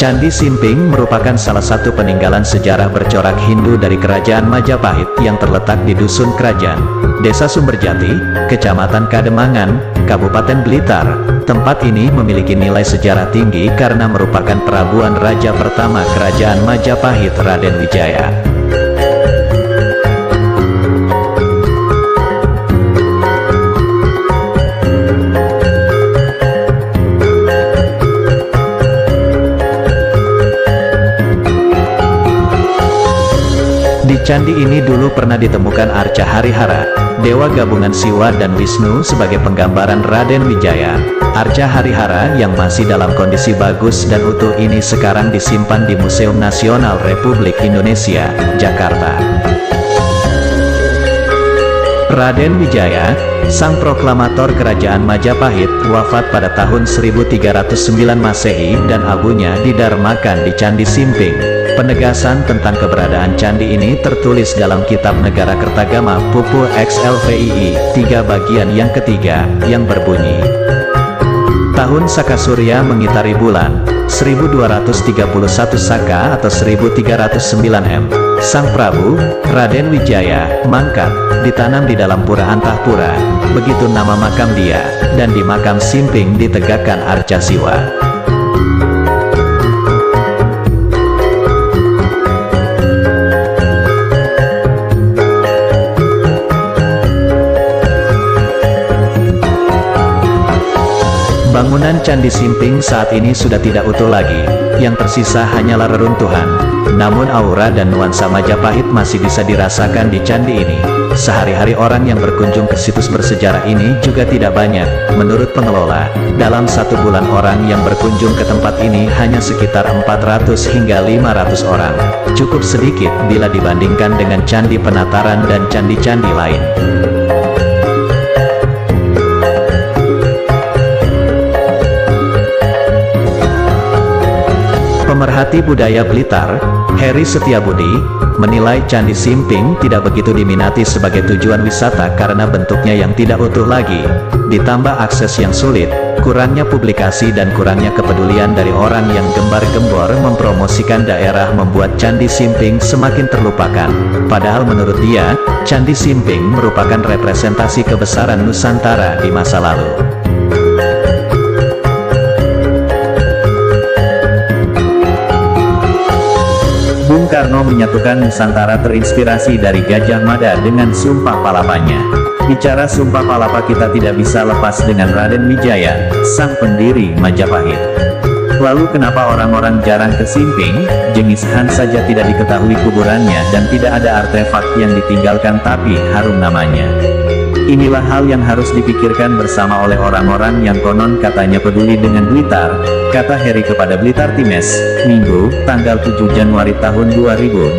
Candi Simping merupakan salah satu peninggalan sejarah bercorak Hindu dari Kerajaan Majapahit yang terletak di Dusun Kerajaan, Desa Sumberjati, Kecamatan Kademangan, Kabupaten Blitar. Tempat ini memiliki nilai sejarah tinggi karena merupakan perabuan raja pertama Kerajaan Majapahit, Raden Wijaya. Di candi ini dulu pernah ditemukan arca Harihara, dewa gabungan Siwa dan Wisnu sebagai penggambaran Raden Wijaya. Arca Harihara yang masih dalam kondisi bagus dan utuh ini sekarang disimpan di Museum Nasional Republik Indonesia, Jakarta. Raden Wijaya, sang proklamator Kerajaan Majapahit, wafat pada tahun 1309 Masehi dan abunya didarmakan di Candi Simping. Penegasan tentang keberadaan candi ini tertulis dalam Kitab Negara Kertagama Pupu XLVII 3 bagian yang ketiga, yang berbunyi: Tahun Saka Surya mengitari bulan, 1231 Saka atau 1309 M. Sang Prabu, Raden Wijaya, mangkat, ditanam di dalam Pura Antahpura, begitu nama makam dia, dan di makam Simping ditegakkan arca Siwa. Bangunan Candi Simping saat ini sudah tidak utuh lagi, yang tersisa hanyalah reruntuhan. Namun aura dan nuansa Majapahit masih bisa dirasakan di candi ini. Sehari-hari orang yang berkunjung ke situs bersejarah ini juga tidak banyak. Menurut pengelola, dalam 1 bulan orang yang berkunjung ke tempat ini hanya sekitar 400 hingga 500 orang. Cukup sedikit bila dibandingkan dengan Candi Penataran dan candi-candi lain. Pemerhati budaya Blitar, Heri Setiabudi, menilai Candi Simping tidak begitu diminati sebagai tujuan wisata karena bentuknya yang tidak utuh lagi, ditambah akses yang sulit, kurangnya publikasi dan kurangnya kepedulian dari orang yang gembar-gembor mempromosikan daerah membuat Candi Simping semakin terlupakan. Padahal menurut dia, Candi Simping merupakan representasi kebesaran Nusantara di masa lalu. Bung Karno menyatukan Nusantara terinspirasi dari Gajah Mada dengan Sumpah Palapanya. Bicara Sumpah Palapa kita tidak bisa lepas dengan Raden Wijaya, sang pendiri Majapahit. Lalu kenapa orang-orang jarang ke Simping? Genghis Khan saja tidak diketahui kuburannya dan tidak ada artefak yang ditinggalkan tapi harum namanya. Inilah hal yang harus dipikirkan bersama oleh orang-orang yang konon katanya peduli dengan Blitar, kata Heri kepada Blitar Times, Minggu, tanggal 7 Januari tahun 2018.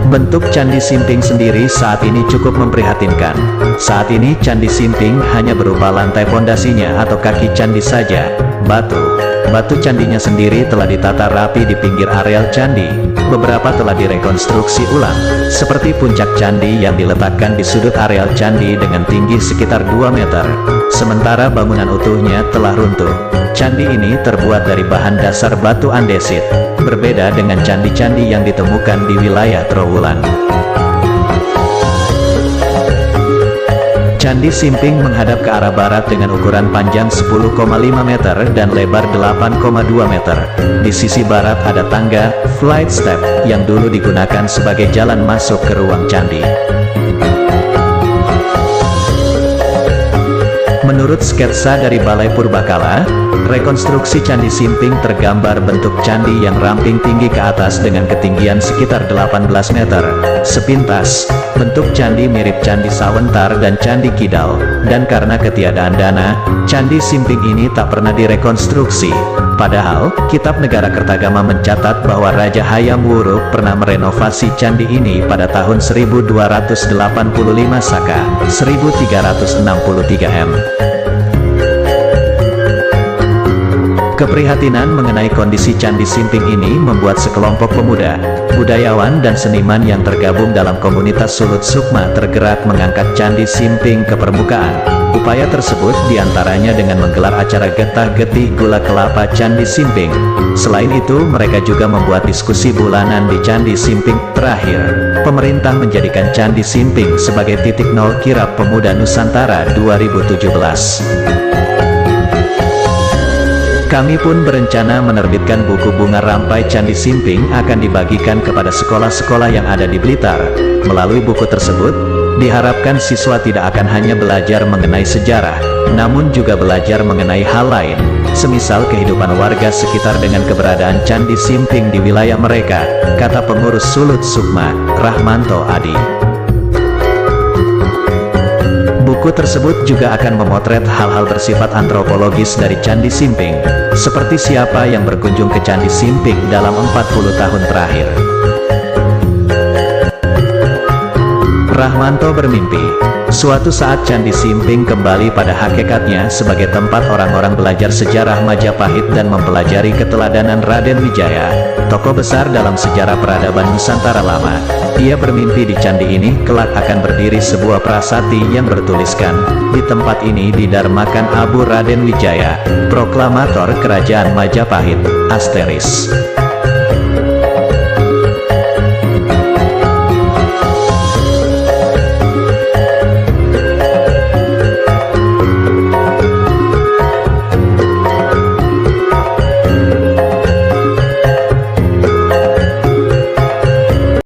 Bentuk Candi Simping sendiri saat ini cukup memprihatinkan. Saat ini Candi Simping hanya berupa lantai pondasinya atau kaki candi saja, batu candinya sendiri telah ditata rapi di pinggir areal candi. Beberapa telah direkonstruksi ulang, seperti puncak candi yang diletakkan di sudut areal candi dengan tinggi sekitar 2 meter. Sementara bangunan utuhnya telah runtuh. Candi ini terbuat dari bahan dasar batu andesit, berbeda dengan candi-candi yang ditemukan di wilayah Trowulan. Candi Simping menghadap ke arah barat dengan ukuran panjang 10,5 meter dan lebar 8,2 meter. Di sisi barat ada tangga, flight step, yang dulu digunakan sebagai jalan masuk ke ruang candi. Menurut sketsa dari Balai Purbakala, rekonstruksi Candi Simping tergambar bentuk candi yang ramping tinggi ke atas dengan ketinggian sekitar 18 meter. Sepintas, bentuk candi mirip Candi Sawentar dan Candi Kidal, dan karena ketiadaan dana, Candi Simping ini tak pernah direkonstruksi. Padahal, Kitab Negara Kertagama mencatat bahwa Raja Hayam Wuruk pernah merenovasi candi ini pada tahun 1285 Saka, 1363 M. Keprihatinan mengenai kondisi Candi Simping ini membuat sekelompok pemuda, budayawan dan seniman yang tergabung dalam komunitas Sulut Sukma tergerak mengangkat Candi Simping ke permukaan. Upaya tersebut diantaranya dengan menggelar acara getah-getih gula kelapa Candi Simping. Selain itu, mereka juga membuat diskusi bulanan di Candi Simping. Terakhir, pemerintah menjadikan Candi Simping sebagai titik nol kirab pemuda Nusantara 2017. Kami pun berencana menerbitkan buku bunga rampai Candi Simping akan dibagikan kepada sekolah-sekolah yang ada di Blitar. Melalui buku tersebut, diharapkan siswa tidak akan hanya belajar mengenai sejarah, namun juga belajar mengenai hal lain, semisal kehidupan warga sekitar dengan keberadaan Candi Simping di wilayah mereka, kata pengurus Sulut Sukma, Rahmanto Adi. Buku tersebut juga akan memotret hal-hal bersifat antropologis dari Candi Simping, seperti siapa yang berkunjung ke Candi Simping dalam 40 tahun terakhir. Rahmanto bermimpi, suatu saat Candi Simping kembali pada hakikatnya sebagai tempat orang-orang belajar sejarah Majapahit dan mempelajari keteladanan Raden Wijaya, tokoh besar dalam sejarah peradaban Nusantara lama. Ia bermimpi di candi ini kelak akan berdiri sebuah prasasti yang bertuliskan, di tempat ini didarmakan Abu Raden Wijaya, proklamator kerajaan Majapahit, ***.